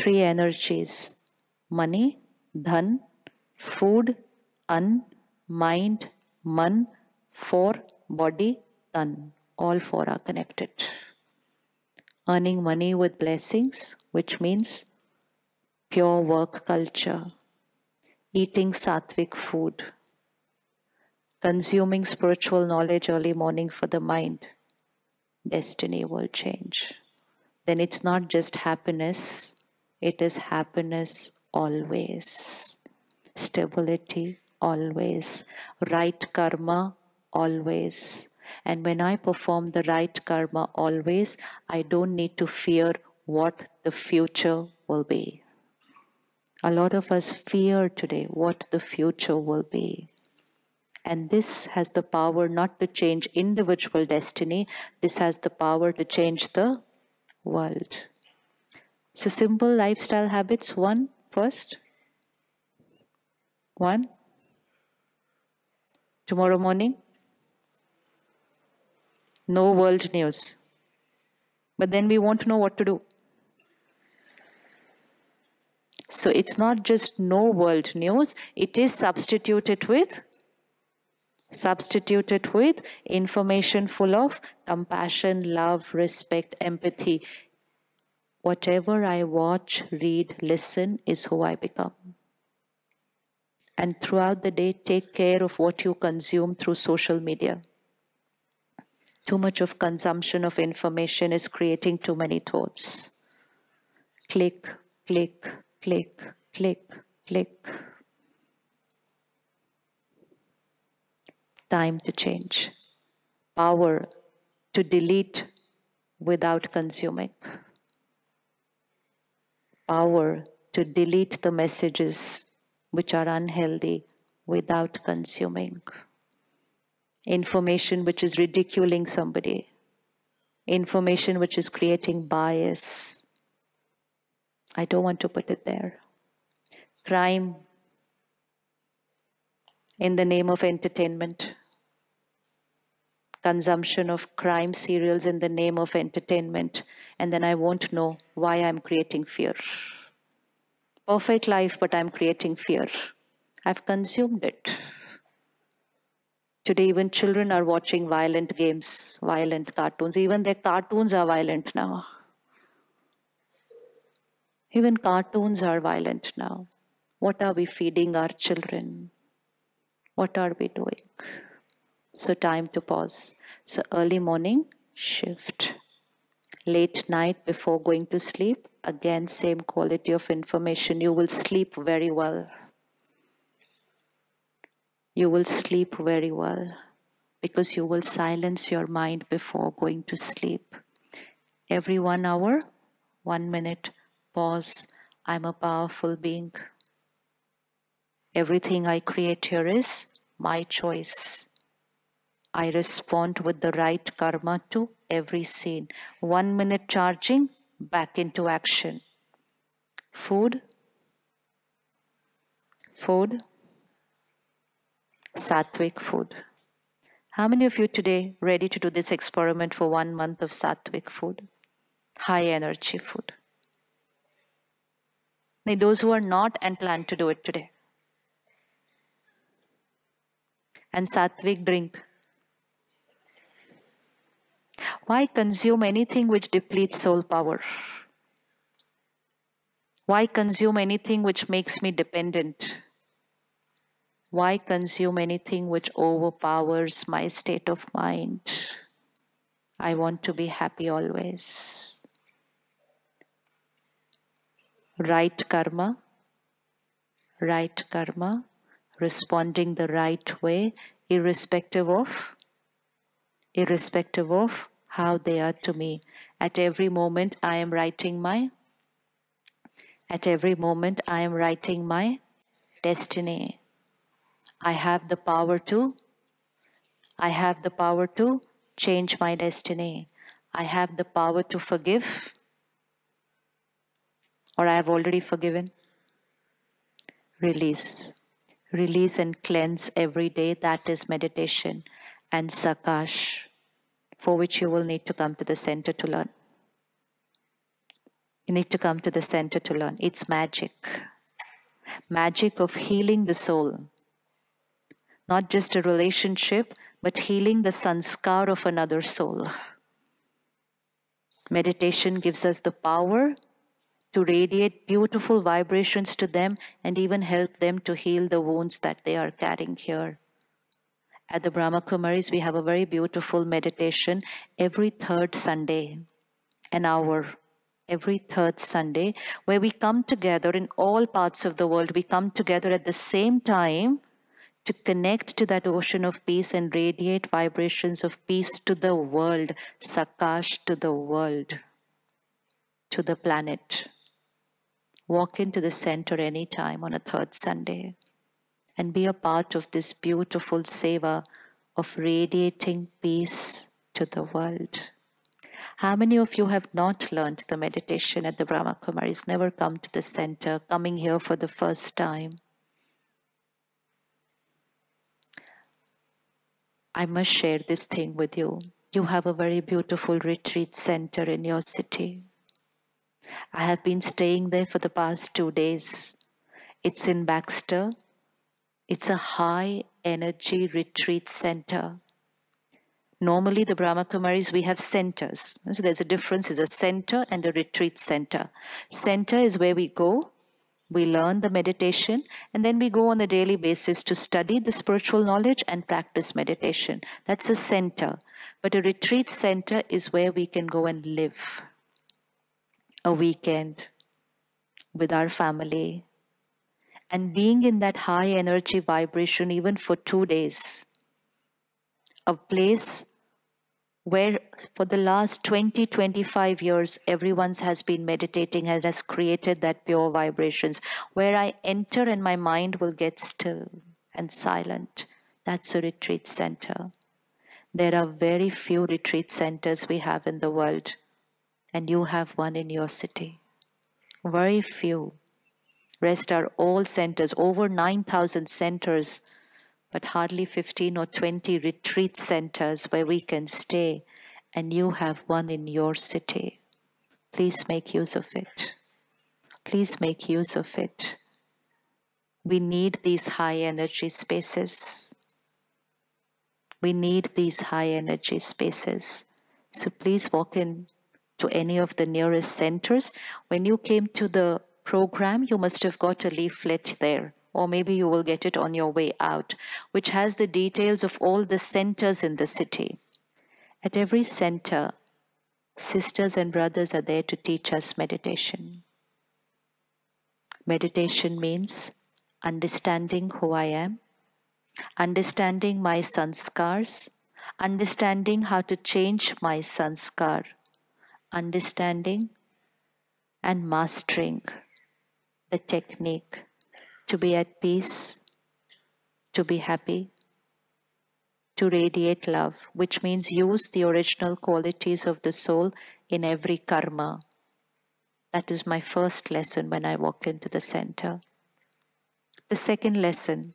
three energies: money, dhan, food, an, mind, man, four, body, tan. All four are connected. Earning money with blessings, which means pure work culture, eating sattvic food, consuming spiritual knowledge early morning for the mind, destiny will change. Then it's not just happiness, it is happiness always. Stability always. Right karma always. And when I perform the right karma always, I don't need to fear what the future will be. A lot of us fear today what the future will be. And this has the power not to change individual destiny, this has the power to change the world. So, simple lifestyle habits. One, first. One. Tomorrow morning, no world news. But then we won't know what to do. So, it's not just no world news, it is substituted with information full of compassion, love, respect, empathy. Whatever I watch, read, listen is who I become. And throughout the day, take care of what you consume through social media. Too much of consumption of information is creating too many thoughts. Click, click, click, click, click. Time to change. Power to delete without consuming. Power to delete the messages which are unhealthy without consuming. Information which is ridiculing somebody. Information which is creating bias. I don't want to put it there. Crime in the name of entertainment. Consumption of crime serials in the name of entertainment. And then I won't know why I'm creating fear. Perfect life, but I'm creating fear. I've consumed it. Today, even children are watching violent games, violent cartoons. Even their cartoons are violent now. Even cartoons are violent now. What are we feeding our children? What are we doing? So, time to pause. So, early morning, shift. Late night before going to sleep, again, same quality of information. You will sleep very well. You will sleep very well because you will silence your mind before going to sleep. Every 1 hour, 1 minute, pause. I'm a powerful being. Everything I create here is my choice. I respond with the right karma to every scene. 1 minute charging, back into action. Food, sattvic food. How many of you today ready to do this experiment for 1 month of sattvic food? High energy food. Now, those who are not and plan to do it today. And sattvic drink. Why consume anything which depletes soul power? Why consume anything which makes me dependent? Why consume anything which overpowers my state of mind? I want to be happy always. Right karma, responding the right way, irrespective of how they are to me. At every moment I am writing my destiny. I have the power to change my destiny. I have the power to forgive, or I have already forgiven. Release and cleanse every day. That is meditation. And Sakash, for which you will need to come to the center to learn. You need to come to the center to learn. It's magic. Magic of healing the soul. Not just a relationship, but healing the sanskar of another soul. Meditation gives us the power to radiate beautiful vibrations to them and even help them to heal the wounds that they are carrying here. At the Brahma Kumaris, we have a very beautiful meditation every third Sunday, an hour, every third Sunday, where we come together in all parts of the world. We come together at the same time to connect to that ocean of peace and radiate vibrations of peace to the world, Sakash to the world, to the planet. Walk into the center anytime on a third Sunday and be a part of this beautiful seva of radiating peace to the world. How many of you have not learned the meditation at the Brahma Kumaris, never come to the center, coming here for the first time? I must share this thing with you. You have a very beautiful retreat center in your city. I have been staying there for the past 2 days. It's in Baxter. It's a high energy retreat center. Normally, the Brahma Kumaris, we have centers. So there's a difference, is a center and a retreat center. Center is where we go, we learn the meditation, and then we go on a daily basis to study the spiritual knowledge and practice meditation. That's a center. But a retreat center is where we can go and live a weekend with our family. And being in that high energy vibration even for 2 days. A place where for the last 20-25 years everyone has been meditating and has created that pure vibrations, where I enter and my mind will get still and silent. That's a retreat center. There are very few retreat centers we have in the world, and you have one in your city. Very few. Rest are all centers, over 9,000 centers, but hardly 15 or 20 retreat centers where we can stay, and you have one in your city. Please make use of it. Please make use of it. We need these high energy spaces. We need these high energy spaces. So please walk in to any of the nearest centers. When you came to the program, you must have got a leaflet there, or maybe you will get it on your way out, which has the details of all the centers in the city. At every center, sisters and brothers are there to teach us meditation. Meditation means understanding who I am, understanding my sanskars, understanding how to change my sanskar, understanding and mastering the technique to be at peace, to be happy, to radiate love, which means use the original qualities of the soul in every karma. That is my first lesson when I walk into the center. The second lesson,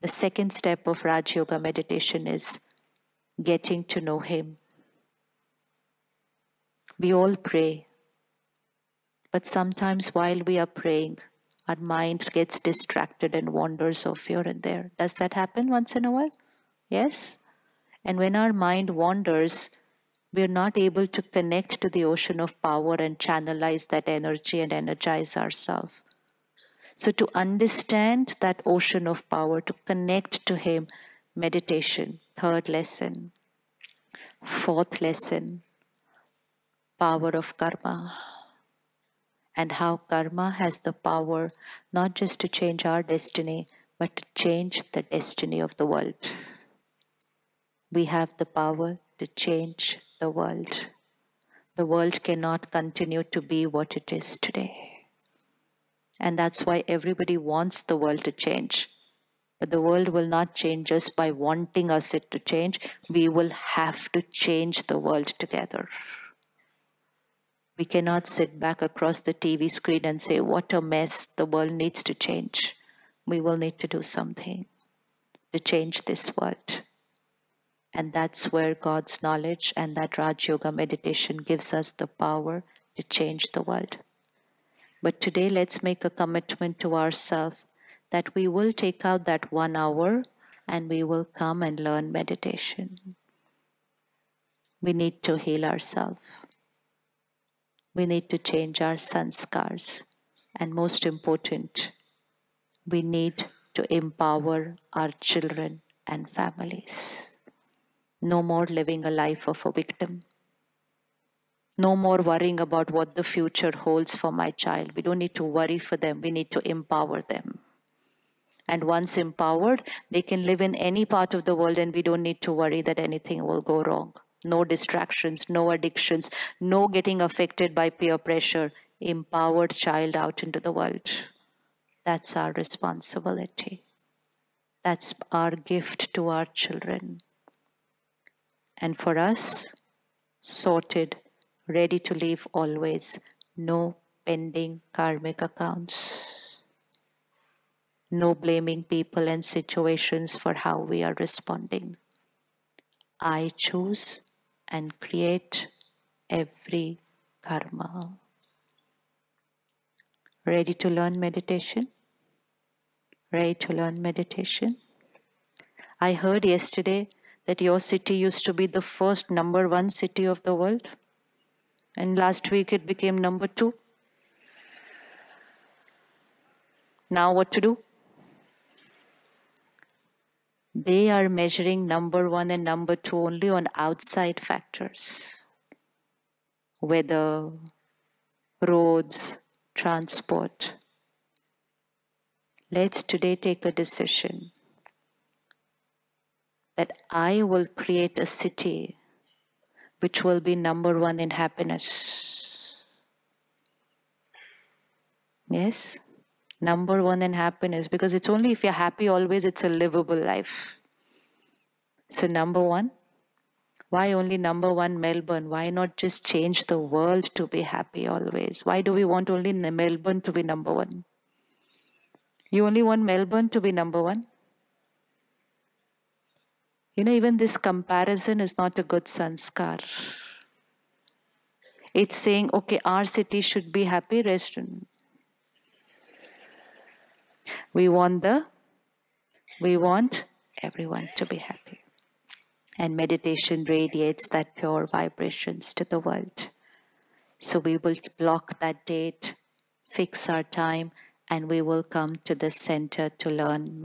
the second step of Raj Yoga meditation is getting to know Him. We all pray, but sometimes while we are praying, our mind gets distracted and wanders off here and there. Does that happen once in a while? Yes? And when our mind wanders, we're not able to connect to the ocean of power and channelize that energy and energize ourselves. So to understand that ocean of power, to connect to Him, meditation, third lesson. Fourth lesson, power of karma. And how karma has the power not just to change our destiny, but to change the destiny of the world. We have the power to change the world. The world cannot continue to be what it is today. And that's why everybody wants the world to change. But the world will not change just by wanting us it to change. We will have to change the world together. We cannot sit back across the TV screen and say, what a mess, the world needs to change. We will need to do something to change this world. And that's where God's knowledge and that Raj Yoga meditation gives us the power to change the world. But today, let's make a commitment to ourselves that we will take out that 1 hour and we will come and learn meditation. We need to heal ourselves. We need to change our sanskars. And most important, we need to empower our children and families. No more living a life of a victim. No more worrying about what the future holds for my child. We don't need to worry for them. We need to empower them. And once empowered, they can live in any part of the world and we don't need to worry that anything will go wrong. No distractions, no addictions, no getting affected by peer pressure. Empowered child out into the world. That's our responsibility. That's our gift to our children. And for us, sorted, ready to leave always. No pending karmic accounts. No blaming people and situations for how we are responding. I choose and create every karma. Ready to learn meditation? Ready to learn meditation? I heard yesterday that your city used to be the first #1 city of the world. And last week it became #2. Now what to do? They are measuring #1 and #2 only on outside factors. Weather, roads, transport. Let's today take a decision that I will create a city which will be #1 in happiness. Yes? #1 in happiness, because it's only if you're happy always, it's a livable life. So #1, why only #1 Melbourne? Why not just change the world to be happy always? Why do we want only Melbourne to be #1? You only want Melbourne to be #1? Even this comparison is not a good sanskar. It's saying, okay, our city should be happy, restaurant. We want everyone to be happy. And meditation radiates that pure vibrations to the world. So we will block that date, fix our time, and we will come to the center to learn